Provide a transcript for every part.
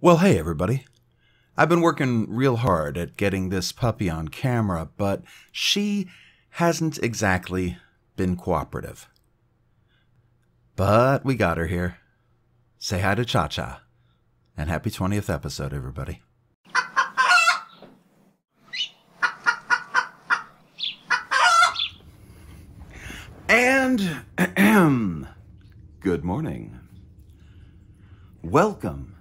Well, hey everybody. I've been working real hard at getting this puppy on camera, but she hasn't exactly been cooperative. But we got her here. Say hi to Cha-Cha. And happy 20th episode, everybody. And good morning. Welcome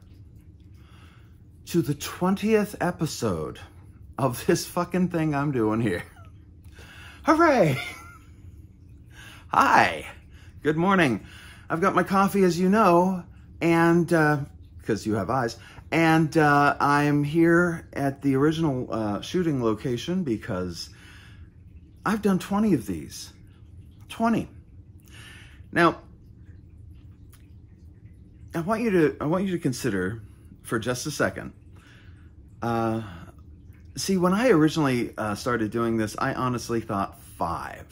to the 20th episode of this fucking thing I'm doing here. Hooray! Hi. Good morning. I've got my coffee, as you know, and because you have eyes, and I'm here at the original shooting location because I've done 20 of these. 20. Now, I want you to consider for just a second. See, when I originally started doing this, I honestly thought 5.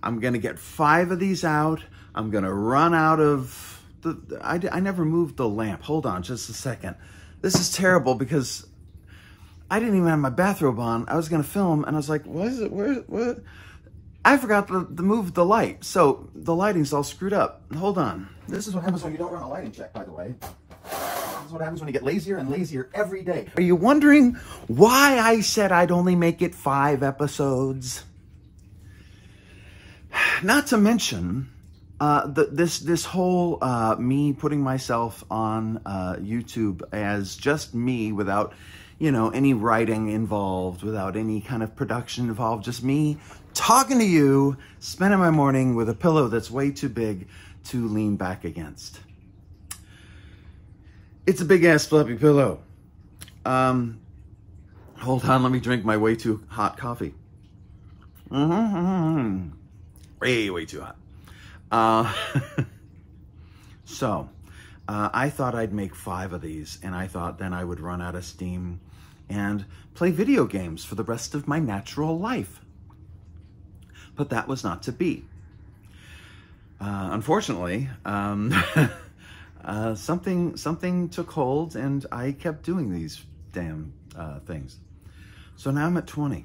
I'm going to get 5 of these out. I'm going to run out of the... I never moved the lamp. Hold on just a second. This is terrible because I didn't even have my bathrobe on. I was going to film and I was like, what is it? What? I forgot to move the light. So the lighting's all screwed up. Hold on. This is what happens when you don't run a lighting check, by the way. This is what happens when you get lazier and lazier every day. Are you wondering why I said I'd only make it 5 episodes? Not to mention this whole me putting myself on YouTube as just me without, you know, any writing involved, without any kind of production involved, just me talking to you, spending my morning with a pillow that's way too big to lean back against. It's a big-ass fluffy pillow. Hold on, let me drink my way too hot coffee. Way too hot. So, I thought I'd make 5 of these, and I thought then I would run out of steam and play video games for the rest of my natural life. But that was not to be. Unfortunately, something took hold and I kept doing these damn things. So now I'm at 20.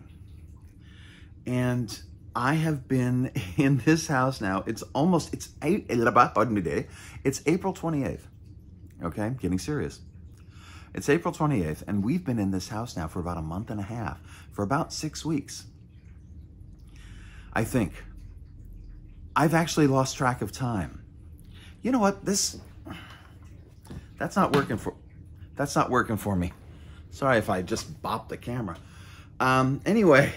And I have been in this house now. It's April 28th. Okay, getting serious. It's April 28th, and we've been in this house now for about a month and a half, for about 6 weeks. I think. I've actually lost track of time. You know what? That's not working for me. Sorry if I just bopped the camera. Anyway,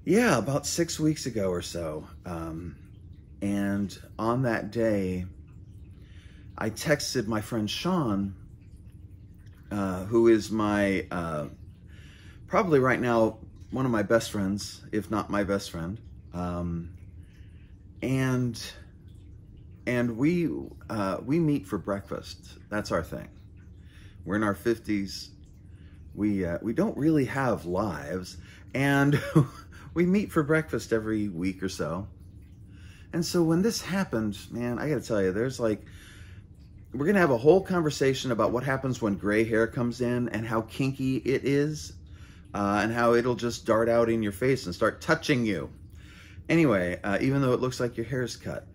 yeah, about 6 weeks ago or so. And on that day, I texted my friend Sean, who is my, probably right now, one of my best friends, if not my best friend. And we meet for breakfast. That's our thing. We're in our 50s. We don't really have lives, and we meet for breakfast every week or so. And so when this happened, man, I gotta tell you, there's like, we're gonna have a whole conversation about what happens when gray hair comes in and how kinky it is, and how it'll just dart out in your face and start touching you. Anyway, even though it looks like your hair's cut.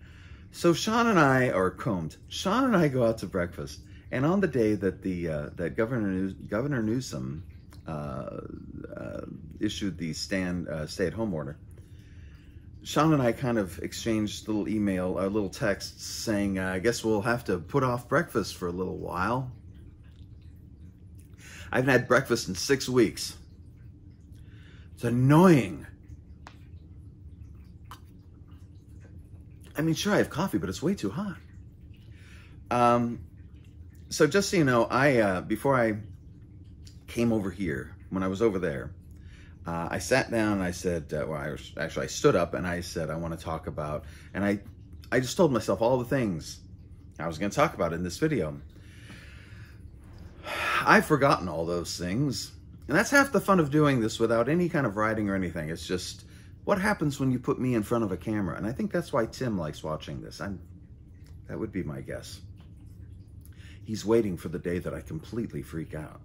So Sean and I, or combed, Sean and I go out to breakfast, and on the day that that Governor Newsom issued the stay-at-home order, Sean and I kind of exchanged little texts saying, I guess we'll have to put off breakfast for a little while. I haven't had breakfast in 6 weeks. It's annoying. I mean, sure, I have coffee, but it's way too hot. So just so you know, before I came over here, when I was over there, I sat down and I said, I stood up and I said, I want to talk about, and I just told myself all the things I was going to talk about in this video. I've forgotten all those things. And that's half the fun of doing this without any kind of writing or anything. It's just what happens when you put me in front of a camera. And I think that's why Tim likes watching this. That would be my guess. He's waiting for the day that I completely freak out.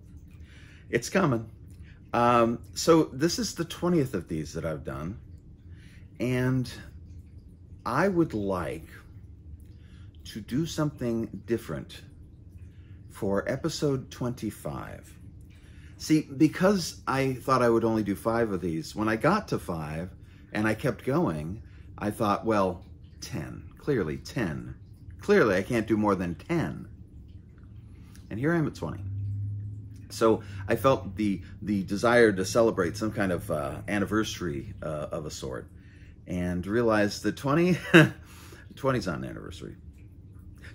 It's coming. So this is the 20th of these that I've done. And I would like to do something different for episode 25. See, because I thought I would only do 5 of these, when I got to 5 and I kept going, I thought, well, 10. Clearly 10. Clearly I can't do more than 10. And here I am at 20. So I felt the desire to celebrate some kind of anniversary of a sort, and realized that 20 is not an anniversary.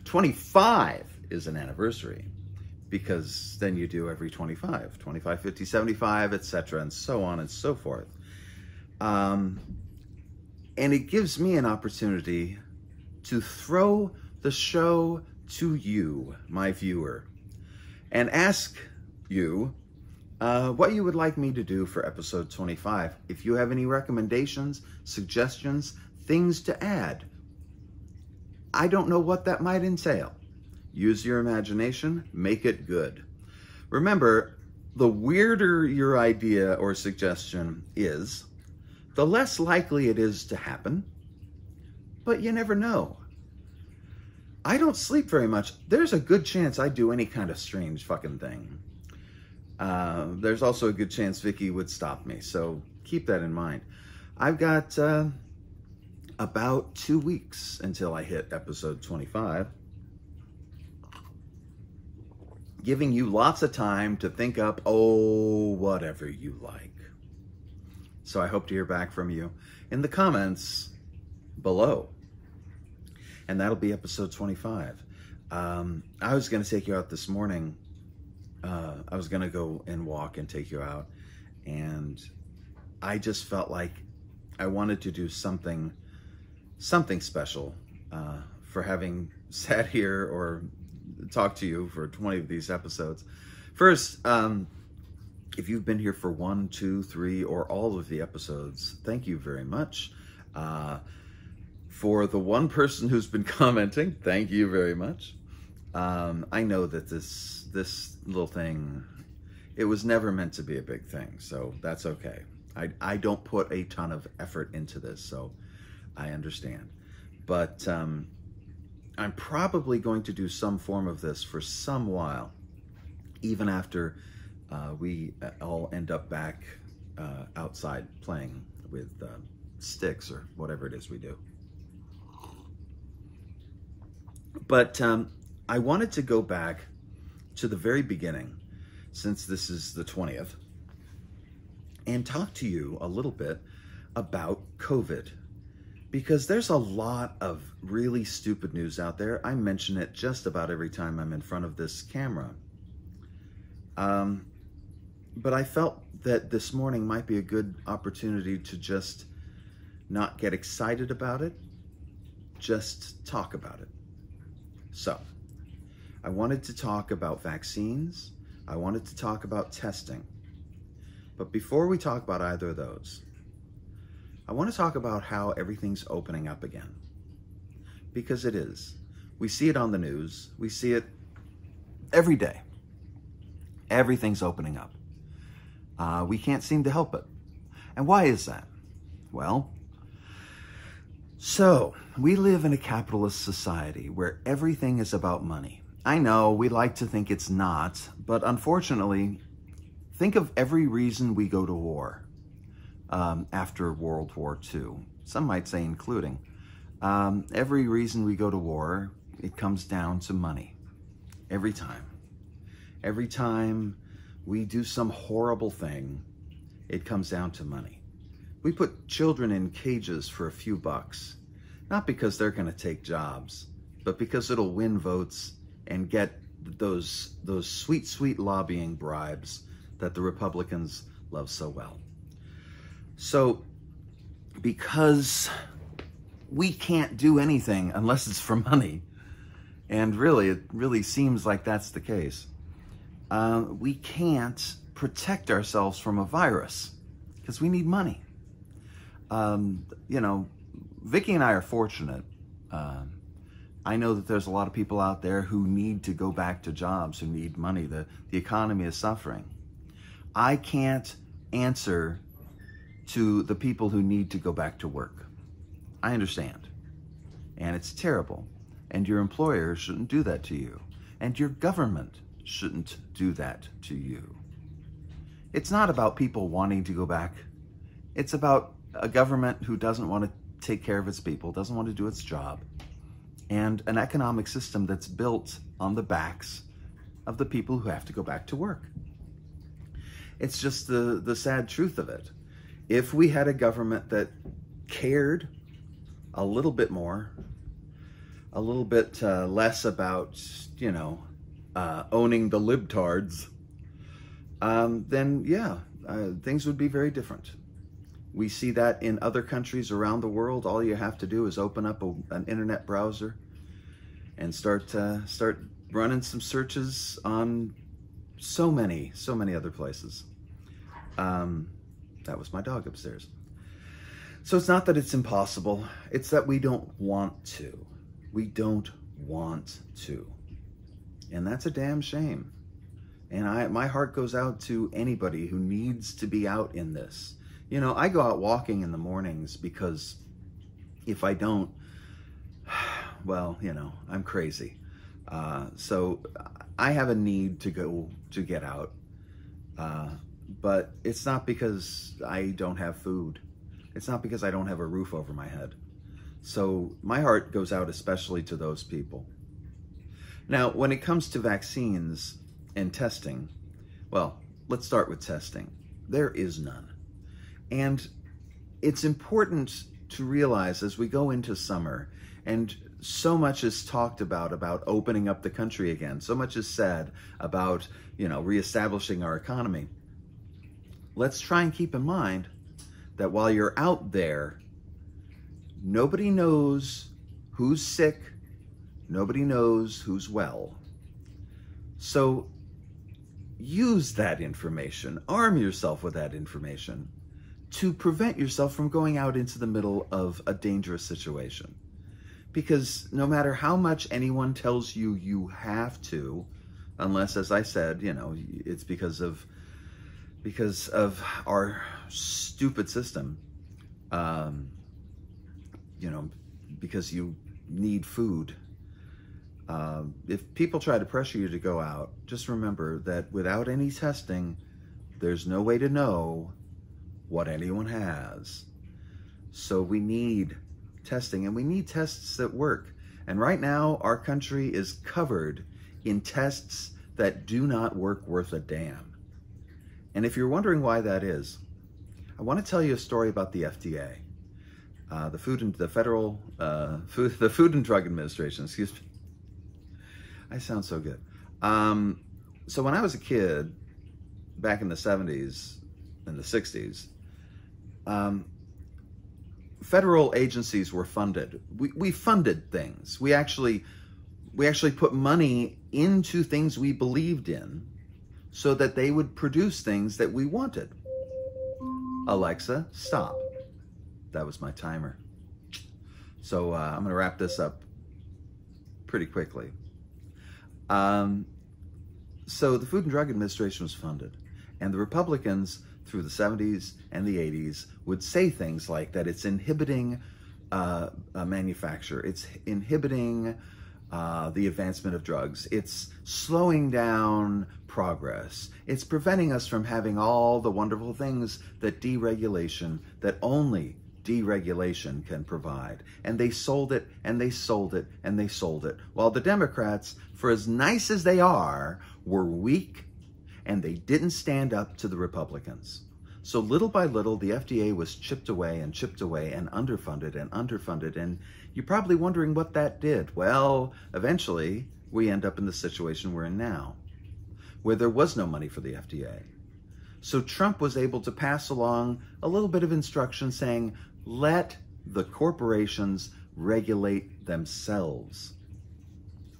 25 is an anniversary, because then you do every 25, 25, 50, 75, etc., and so on and so forth. And it gives me an opportunity to throw the show to you, my viewer, and ask you what you would like me to do for episode 25. If you have any recommendations, suggestions, things to add, I don't know what that might entail. Use your imagination, make it good. Remember, the weirder your idea or suggestion is, the less likely it is to happen, but you never know. I don't sleep very much. There's a good chance I do any kind of strange fucking thing. There's also a good chance Vicky would stop me, so keep that in mind. I've got about 2 weeks until I hit episode 25, giving you lots of time to think up, whatever you like. So I hope to hear back from you in the comments below. And that'll be episode 25. I was going to take you out this morning. I was going to go and walk and take you out. And I just felt like I wanted to do something special for having sat here or talked to you for 20 of these episodes. First, if you've been here for 1, 2, 3, or all of the episodes, thank you very much. For the one person who's been commenting, thank you very much. I know that this little thing, it was never meant to be a big thing, so that's okay. I don't put a ton of effort into this, so I understand. But I'm probably going to do some form of this for some while, even after we all end up back outside playing with sticks or whatever it is we do. But I wanted to go back to the very beginning, since this is the 20th, and talk to you a little bit about COVID, because there's a lot of really stupid news out there. I mention it just about every time I'm in front of this camera. But I felt that this morning might be a good opportunity to just not get excited about it, just talk about it. So, I wanted to talk about vaccines. I wanted to talk about testing. But before we talk about either of those, I want to talk about how everything's opening up again. Because it is. We see it on the news. We see it every day. Everything's opening up. We can't seem to help it. And why is that? Well, so we live in a capitalist society where everything is about money. I know we like to think it's not, but unfortunately, think of every reason we go to war after World War II. Some might say including. Every reason we go to war, it comes down to money. Every time. Every time we do some horrible thing, it comes down to money. We put children in cages for a few bucks, not because they're going to take jobs, but because it'll win votes and get those sweet, sweet lobbying bribes that the Republicans love so well. So, because we can't do anything unless it's for money, and really, it really seems like that's the case, we can't protect ourselves from a virus because we need money. You know, Vicky and I are fortunate I know that there's a lot of people out there who need to go back to jobs, who need money. The economy is suffering. I can't answer to the people who need to go back to work. I understand. And it's terrible. And your employer shouldn't do that to you. And your government shouldn't do that to you. It's not about people wanting to go back. It's about a government who doesn't want to take care of its people, doesn't want to do its job, and an economic system that's built on the backs of the people who have to go back to work. It's just the sad truth of it. If we had a government that cared a little bit more, a little bit less about, owning the libtards, then yeah, things would be very different. We see that in other countries around the world. All you have to do is open up an internet browser and start running some searches on so many other places. That was my dog upstairs. So it's not that it's impossible. It's that we don't want to. We don't want to. And that's a damn shame. And my heart goes out to anybody who needs to be out in this. I go out walking in the mornings because if I don't, well, I'm crazy. So I have a need to get out. But it's not because I don't have food. It's not because I don't have a roof over my head. So my heart goes out especially to those people. Now, when it comes to vaccines and testing, well, let's start with testing. There is none. And it's important to realize as we go into summer, and so much is talked about opening up the country again. So much is said about, reestablishing our economy. Let's try and keep in mind that while you're out there, nobody knows who's sick, nobody knows who's well. So use that information, arm yourself with that information to prevent yourself from going out into the middle of a dangerous situation. Because no matter how much anyone tells you you have to, unless, as I said, it's because of our stupid system, because you need food. If people try to pressure you to go out, just remember that without any testing, there's no way to know what anyone has. So we need testing, and we need tests that work. And right now, our country is covered in tests that do not work worth a damn. And if you're wondering why that is, I want to tell you a story about the FDA, the Food and Drug Administration. Excuse me. I sound so good. So when I was a kid, back in the 70s and the 60s, federal agencies were funded. We funded things. We actually put money into things we believed in so that they would produce things that we wanted. Alexa, stop. That was my timer. So I'm going to wrap this up pretty quickly. So the Food and Drug Administration was funded, and the Republicans through the 70s and the 80s would say things like that it's inhibiting manufacture, it's inhibiting the advancement of drugs, it's slowing down progress, it's preventing us from having all the wonderful things that deregulation, that only deregulation can provide. And they sold it, and they sold it, and they sold it. While the Democrats, for as nice as they are, were weak, and they didn't stand up to the Republicans. So little by little, the FDA was chipped away and underfunded and underfunded. And you're probably wondering what that did. Well, eventually, we end up in the situation we're in now, where there was no money for the FDA. So Trump was able to pass along a little bit of instruction saying, let the corporations regulate themselves.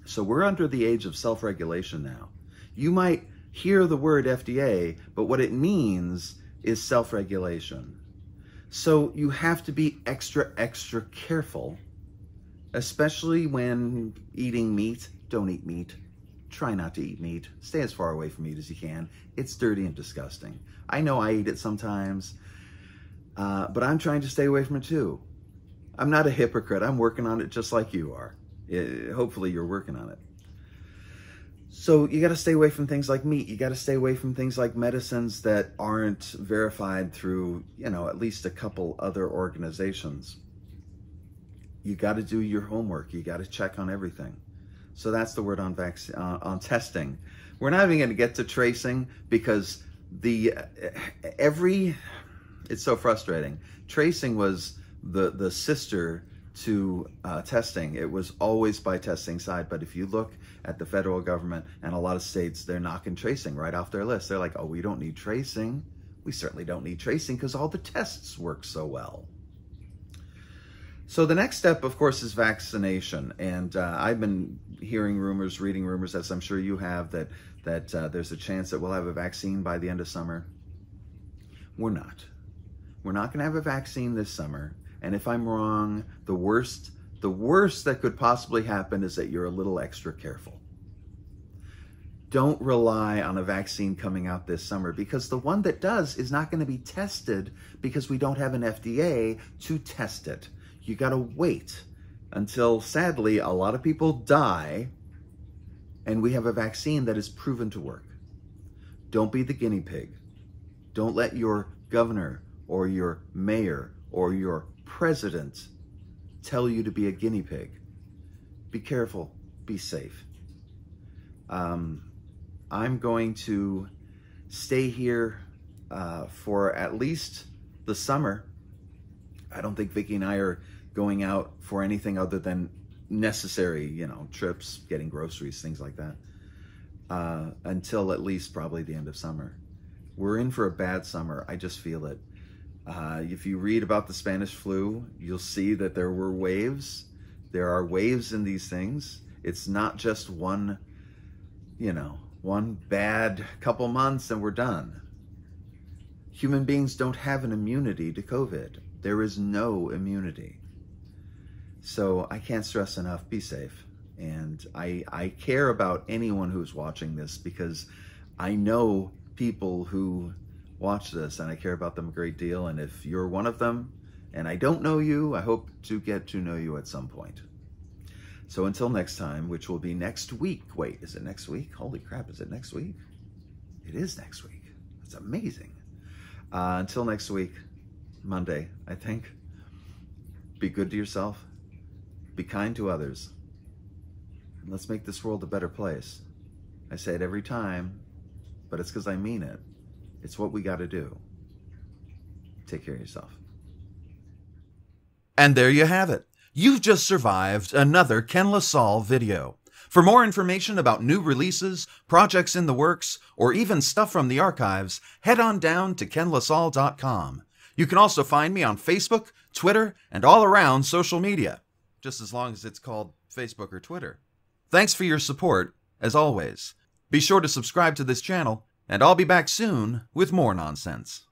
So we're under the age of self-regulation now. You might hear the word FDA, but what it means is self-regulation. So you have to be extra careful especially when eating meat. Don't eat meat. Try not to eat meat. Stay as far away from meat as you can. It's dirty and disgusting. I know I eat it sometimes, but I'm trying to stay away from it too. I'm not a hypocrite. I'm working on it just like you are. Hopefully you're working on it. So you got to stay away from things like meat. You got to stay away from things like medicines that aren't verified through, at least a couple other organizations. You got to do your homework. You got to check on everything. So that's the word on testing. We're not even going to get to tracing because it's so frustrating. Tracing was the sister to testing. It was always by testing side, but if you look at the federal government and a lot of states, they're knocking tracing right off their list. They're like, oh, we don't need tracing. We certainly don't need tracing because all the tests work so well. So the next step, of course, is vaccination. And I've been hearing rumors, reading rumors, as I'm sure you have, that there's a chance that we'll have a vaccine by the end of summer. We're not. We're not going to have a vaccine this summer. And if I'm wrong, the worst that could possibly happen is that you're a little extra careful. Don't rely on a vaccine coming out this summer because the one that does is not going to be tested because we don't have an FDA to test it. You got to wait until, sadly, a lot of people die and we have a vaccine that is proven to work. Don't be the guinea pig. Don't let your governor or your mayor or your president tell you to be a guinea pig. Be careful. Be safe. I'm going to stay here for at least the summer. I don't think Vicki and I are going out for anything other than necessary, trips, getting groceries, things like that, until at least probably the end of summer. We're in for a bad summer. I just feel it. If you read about the Spanish flu, you'll see that there were waves. There are waves in these things. It's not just one bad couple months and we're done. Human beings don't have an immunity to COVID. There is no immunity. So I can't stress enough, be safe. And I care about anyone who's watching this because I know people who watch this and I care about them a great deal. And if you're one of them and I don't know you, I hope to get to know you at some point. So until next time, which will be next week. Wait, is it next week? Holy crap, is it next week? It is next week. That's amazing. Until next week, Monday, I think. Be good to yourself. Be kind to others. And let's make this world a better place. I say it every time, but it's because I mean it. It's what we got to do. Take care of yourself. And there you have it. You've just survived another Ken LaSalle video. For more information about new releases, projects in the works, or even stuff from the archives, head on down to kenlasalle.com. You can also find me on Facebook, Twitter, and all around social media, just as long as it's called Facebook or Twitter. Thanks for your support, as always. Be sure to subscribe to this channel, and I'll be back soon with more nonsense.